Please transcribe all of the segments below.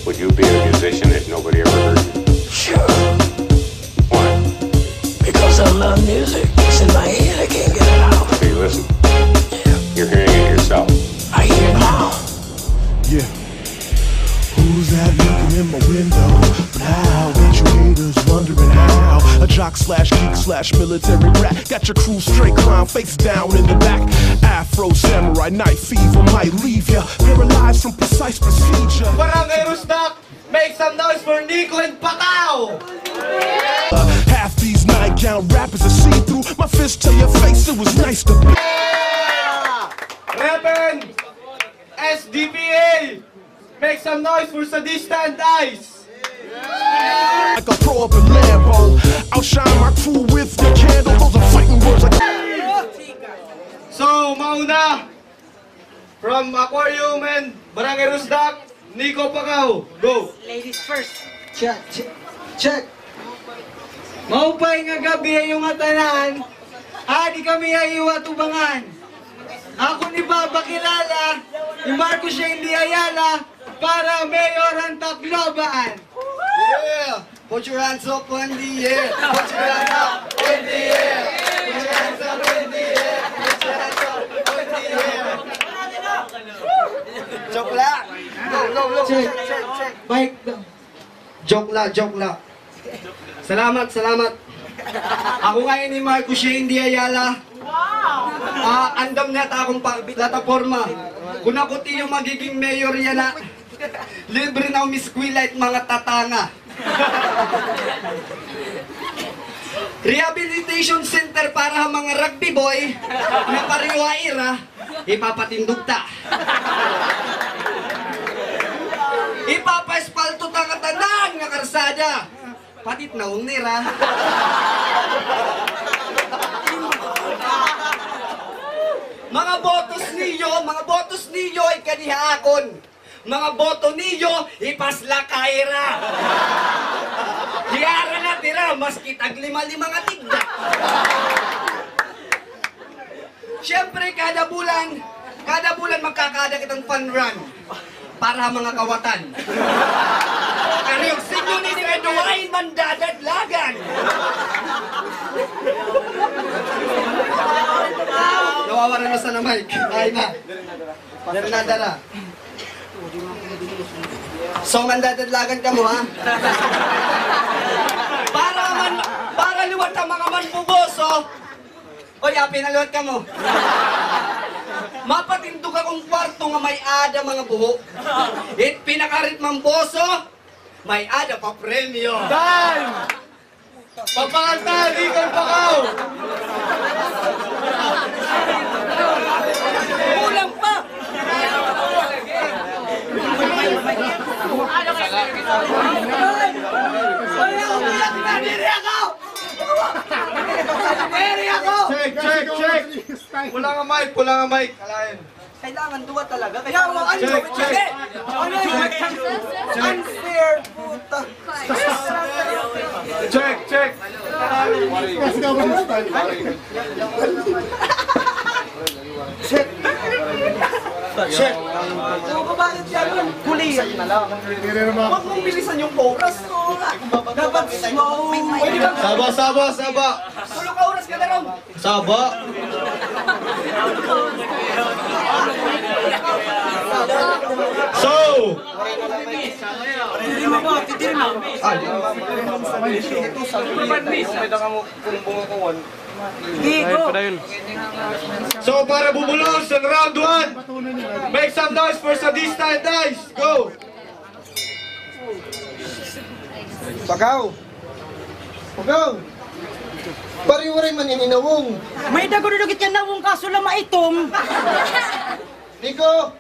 Would you be a musician if nobody ever heard you? Sure. Why? Because I love music. It's in my head. I can't get it out. Hey, listen. Yeah. You're hearing it yourself. I hear it now. Yeah. Who's that looking in my window? Now, ain't you haters wondering how? A jock slash geek slash military rat. Got your crew straight, clown face down in the back. Afro samurai night fever might leave ya paralyzed from precise procedure. Barangay Rusnak, make some noise for Nico and Pacao! Half these nightgown rappers are see-through. My fist to your face, it was nice to be. Reverend SDPA, make some noise for Sadista and Ice! Like a pro up in Lambo, outshine my crew with the candle. Those are fighting words like. So, mauna, from Aquarium and Barangay Rusnak, Nico Pacao, go! Ladies first. Check, check, check! Maupay nga gabi yung atanan, di kami ay iwatubangan. Ako ni Baba kilala, ni Marco siya hindi ayala, para mayor ang Tacloban. Yeah! Put your hands up in the air! Put your hands up in the air! Put your hands up in the air! Put your hands up in the air! Joke lang! No, check. Mike, joke lang. Salamat. Ako ngayon ni Marco siya hindi ayala. Andam na akong plataforma. Kung ako yung magiging mayor yan na, libre na Miss Quilite mga tatanga. Rehabilitation center para mga rugby boy na pariwa ira, ipapatindog ta. Ipapaespalto ta katanan nga karsada. Patit na nira. Mga botos niyo ay kanihakon. Mga boto niyo ipasla kaira. Hiyara na tira, maski tag lima nga tigda. Siyempre kada bulan magkakada kitang fun run para mga kawatan. Karyong sinyo ni Eduay mandadadlagan. Nawawaran na sa na mic. Ay na. Dara. So mandadadlagan ka mo ha? Para liwat ang mga manpuboso. Oy, pinaluwat ka mo. Mapatindog akong kwarto nga may ada mga buho. It pinakarit mang boso, may ada pa premyo. Time! Papakanta, Nico Pacao! Kulang pa! Check! Pulang ang mic. Kalahin. Kailangan duwa talaga. Kaya Check! unfair, puta. Check! Check! Bakit yan? Kulihan na lang. Huwag mong bilisan yung oras. Dapat slow. Saba! Tulog ka oras ka na rin. Saba! So! So para bumulos sa round 1, make some noise for Sadista and Ice. Go! Pacao! Pariwaray manininawong! May dagunulugit ka na mong kaso lang maitom. Nico!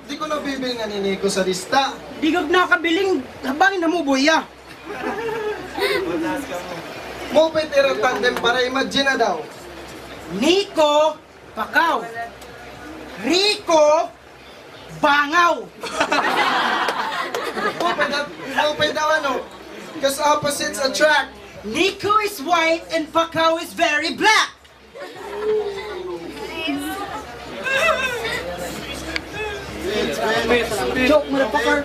Di ko nabibil nga ni Nico sa lista. Di ka nakabiling habangin na mo, boya. Mo petero tandem para imagine na daw. Nico Pacao. Rico Bangaw. Mo daw ano? Because opposites attract. Nico is white and Pacao is very black. It's Joke, motherfucker.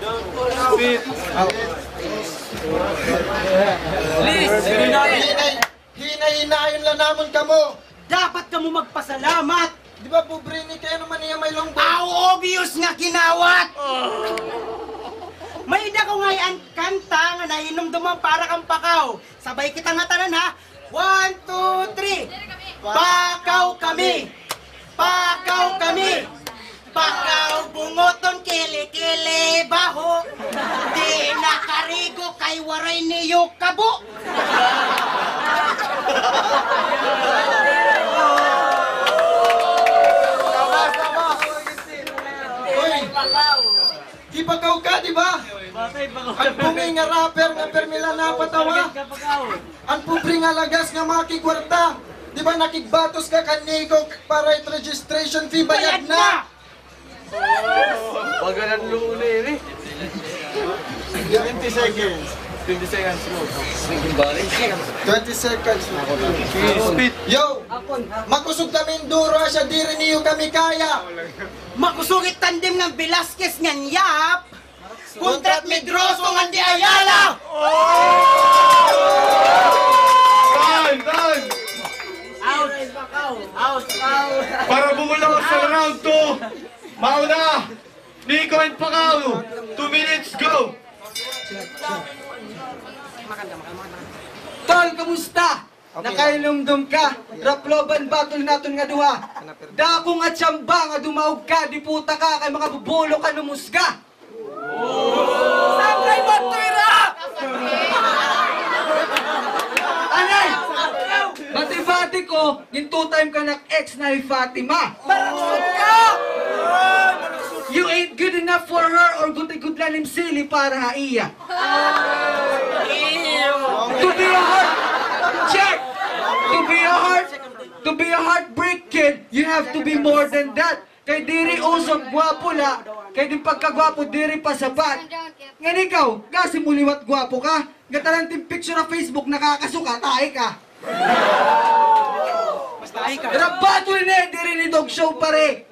Hinay-hinayon lang naman kamo. Dapat ka mo magpasalamat. Di ba bubrini kayo naman niya may longbo? Obvious nga kinawat! May da ko ngayon kanta nga nahinumduman para kang pakaw. Sabay kita nga tanan ha. 1, 2, 3. Pakaw kami! Pakaw kami! Pakaw bungoton kili-kili baho. Di nakarigo kay waray niyo kabo. Di bagaw ka, di ba? Ang pumi nga rapper nga permila napatawa. Ang pupri nga lagas nga makikwarta. Di ba nakigbatos ka kaniko para registration fee bayad na? Magalan luuli eh. 20 seconds. 20 seconds mo. 20 seconds. Yo! Makusog kami duro siya, di rin niyo kami kaya. Makusugit tandem ng Velasquez ngan yap. Kontrat Medroso ngan di Ayala. Done! Out. Para bumulong sa round 2. Mauna! Nico and Pacao. 2 minutes, go! Tol, kamusta? Nakailumdum ka. Raploban battle naton nga duha. Dakong at siyamba nga dumaog ka, di puta ka, kay mga bubulo ka numusga. Sablay mo, tuwira! Anay! Bati-bati ko, yung 2-time ka ex na ni Fatima. Marasod ka! You ain't good enough for her or good lang yung sili para haiya. To be a heart, check! To be a heartbreak kid, you have to be more than that. Kay diri usog gwapo la, kay din pagkagwapo diri pa sapat. Ngan ikaw, kasi muliwat gwapo ka. Gatalanting picture na Facebook nakakasuka, tae ka. Rabato ni diri ni dog show pare.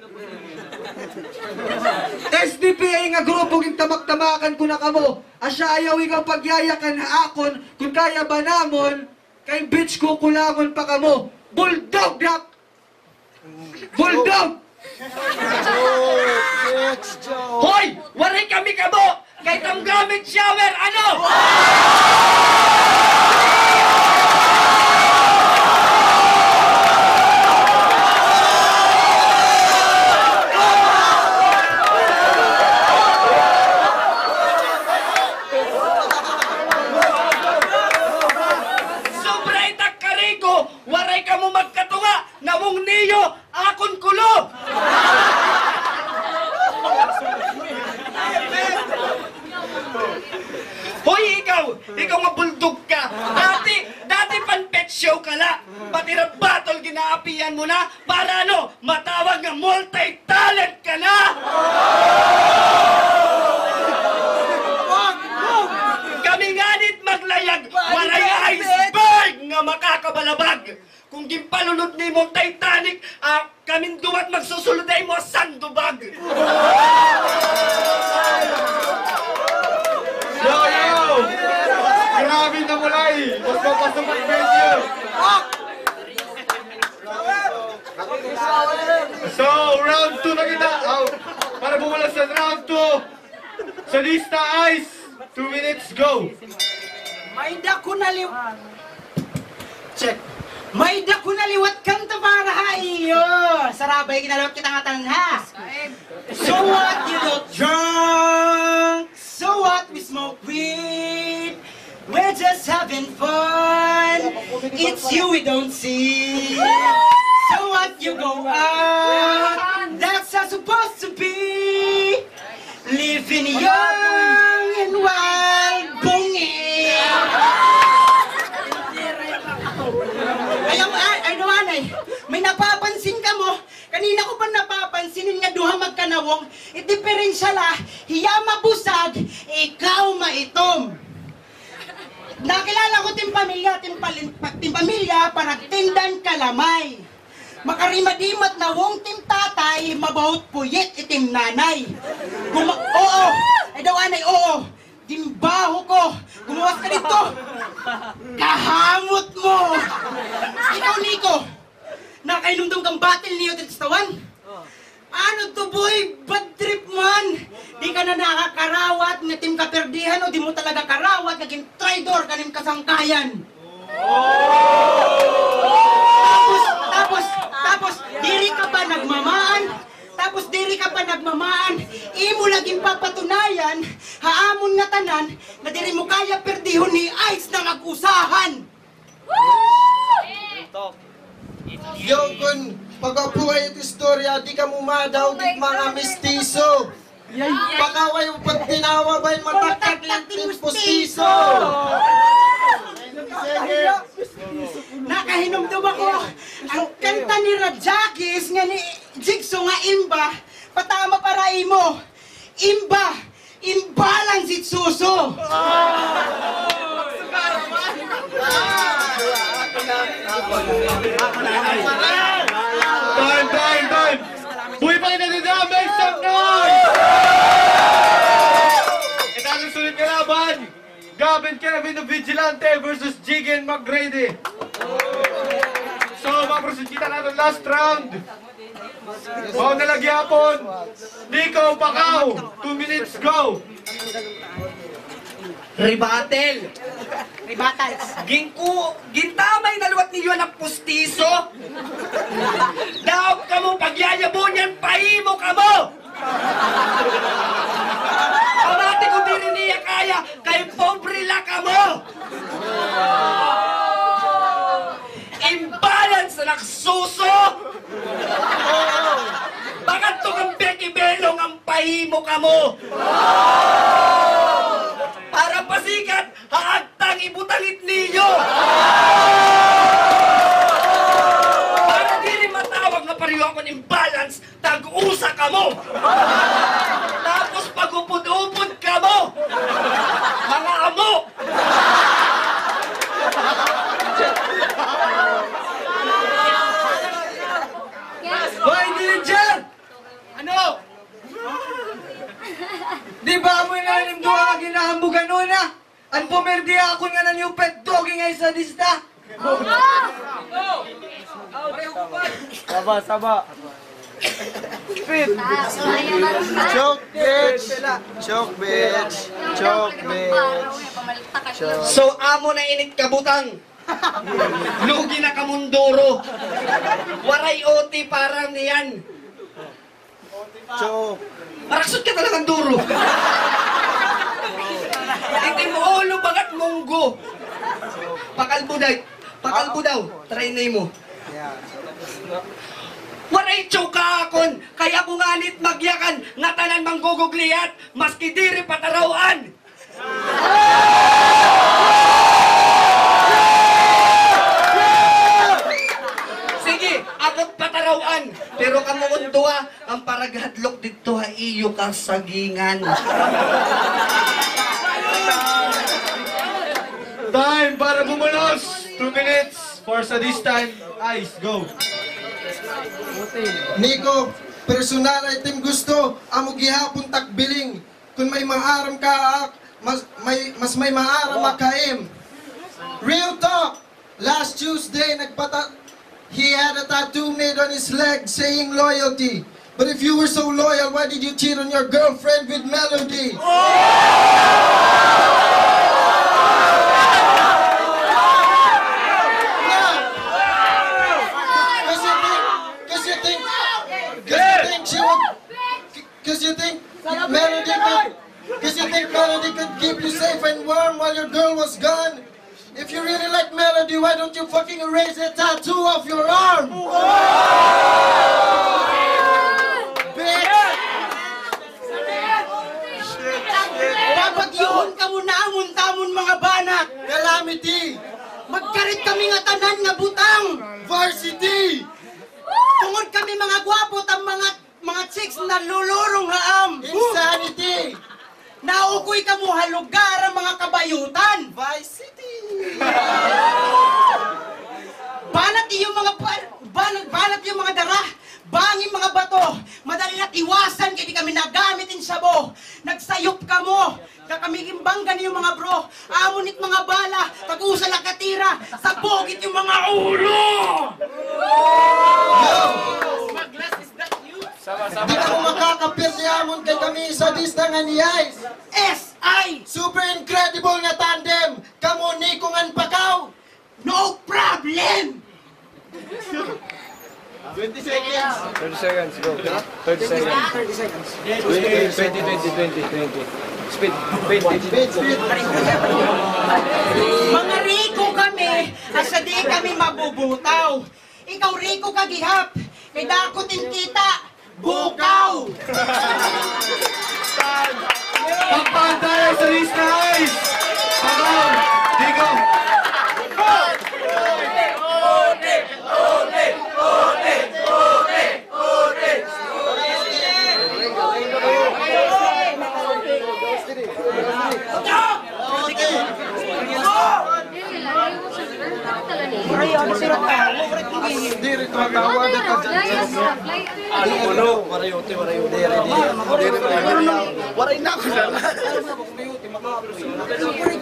SDPA nga grupo ging tamak-tamakan ko na kamo. Asya ayaw ikaw pagyayakan akon, kung kaya ba namon, kay bitch ko kulangon pa kamo. Bulldog dak! Bulldog! Hoy! Waray kami kamo! Kay tam gamit shower, ano? Waray ka mo magkatunga, namong niyo, akon kulo! Hoy, ikaw nga buldog ka. Dati pan pet show ka la. Pati rap battle ginaapian mo na para ano, matawag nga multi-talent ka na! Kami nganit maglayag, waray iceberg nga makakabalabag. Kung gimpalunod ni mong Titanic, kaming dumat magsusuluday mo sandubag. Yo! Grabe na mulay! Mas mapasok ang video! So, round 2 na kita! Para bumula sa round 2! Sa lista, Ice! 2 minutes, go! May da ko naliwat kang para haiyo. Sarabay kinalawat kita nga tanan ha. So what, you look drunk? So what, we smoke weed? We're just having fun. It's you we don't see. So what, you go out? That's how supposed to be. Living young and wild, bungi. May napapansin ka mo, kanina ko pa napapansinin nga duha magkanawong, itiperensya la, hiya mabusag, ikaw maitom. Nakilala ko tim pamilya, paragtindan kalamay. Makarimadimot na wong tim tatay, mabahot puyit itim nanay. Kung sagutan ay oo. Dimbaho ko. Gumawas ka dito. Kahamot mo. Ikaw, Nico. Nakainumdum kang battle niyo dito sa tawan? Ano to, boy? Bad trip man. Di ka na nakakarawat na team kaperdihan o di mo talaga karawat naging traitor kanim kasangkayan. Tapos, diri ka pa nagmamaan? Imo laging papatunayan, haamon nga tanan, na diri mo kaya perdihon ni Ice na mag-usahan. Yo, kun pagabuhay ito istorya, di ka mumadaw di mga mistiso. Pakaway mo pag tinawa ba'y matakak yung postiso. Nakahinomdum ako ang kanta ni Rajakis nga ni Jigsaw nga imba, patama para imo. Imba, imbalance it suso. Time! Buhay pa rin natin na! Make some noise! Ito ang sulit na laban! Gab and Kevin the Vigilante versus Jiggy and McGrady. So, maproceed kita natin last round. Mau nalagyapon. Nico, Pakaw. 2 minutes, go. Rebattle. Gintamay na luwat niyo ng pustiso. Daog ka mo, pagyayabo niyan, pahimo ka mo. Kamati ko di rin niya kaya, kay pobre la ka mo. Imbalance na nagsuso. Bakit to kang Becky Belong ang pahimo ka mo? Para pasikat, haagtang ibutangit ninyo! Para di rin matawag na pariyo ako ng imbalance, tag-usa ka mo! Tapos pag-upod-upod ka mo! Mga amo! Hoy, Diligent! Ano? Di ba mo inalim doon ang ginahambugan nun ah? Ang pumerdi ako nga na niyo pet doggy nga isa dista. Saba. Choke bitch. So, amo na init kabutang. Lugi na kamunduro. Waray oti parang niyan. Choke. Maraksot ka talagang duro. Itim ulo bagat munggo. Pakalbo daw. Try na mo. Waray chokakon. Kaya kung anit magyakan, ngatanan manggugugliat, maski diri patarawaan. Sige, akot patarawan. Pero kamuon duwa, ang paraghadlok dito ha iyo kang sagingan. Time para bumulos. 2 minutes for sadista and Ice, go. Nico, personal item gusto, amo gihapon takbiling. Kung may maaram ka, mas may maaram makaim. Real talk, last Tuesday, he had a tattoo made on his leg saying loyalty. But if you were so loyal, why did you cheat on your girlfriend with Melody? Because you think Melody could keep you safe and warm while your girl was gone? If you really like Melody, why don't you fucking erase that tattoo off your arm? Bitch! Dapat yun ka muna amon-tamon mga banat. Calamity! Magkarit kami nga tanan nga butang. Varsity! Tungod kami mga gwapo ang mga chicks na lulurong haam. Insanity! Naukoy ka mo halugar ang mga kabayutan. Vice City! Banat yung mga dara. Banging mga bato. Madali na't iwasan kaya di kami nagamitin sabo. nagsayop ka mo. Kakamigimbang gani yung mga bro. Amonit mga bala, tag-usa lang katira, sabogit yung mga ulo! Maglas, is that you? Di ka mo makakapir ni Amon kay kami sa lista nga ni Ice. S.I. Super incredible nga tandem. Kamo ni kungan pakaw. No problem! 20 seconds. 30 seconds, go. 30 seconds. 20. Speed. Mga Rico kami, asa di kami mabubutaw. Ikaw Rico kagihap, kay dakotin kita, bukaw! Pagpaan tayo sa lista, guys! Pagpaan! Digo! Di rin matawag ka dyan. Waray na ako na.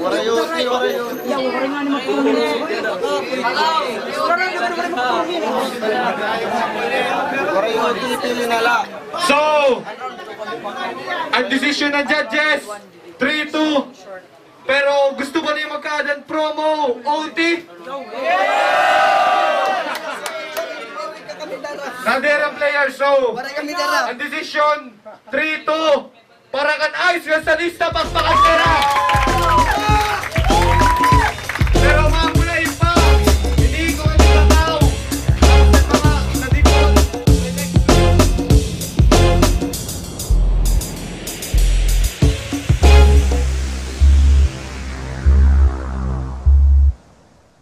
Warayoti. Warayoti, pili na lang. So, ang decision ng judges, 3-2. Pero gusto ba niyo magkaadan promo, OT? Nandera player, so, ang decision, 3-2. Para kan Ice, sa lista, pagpakasera!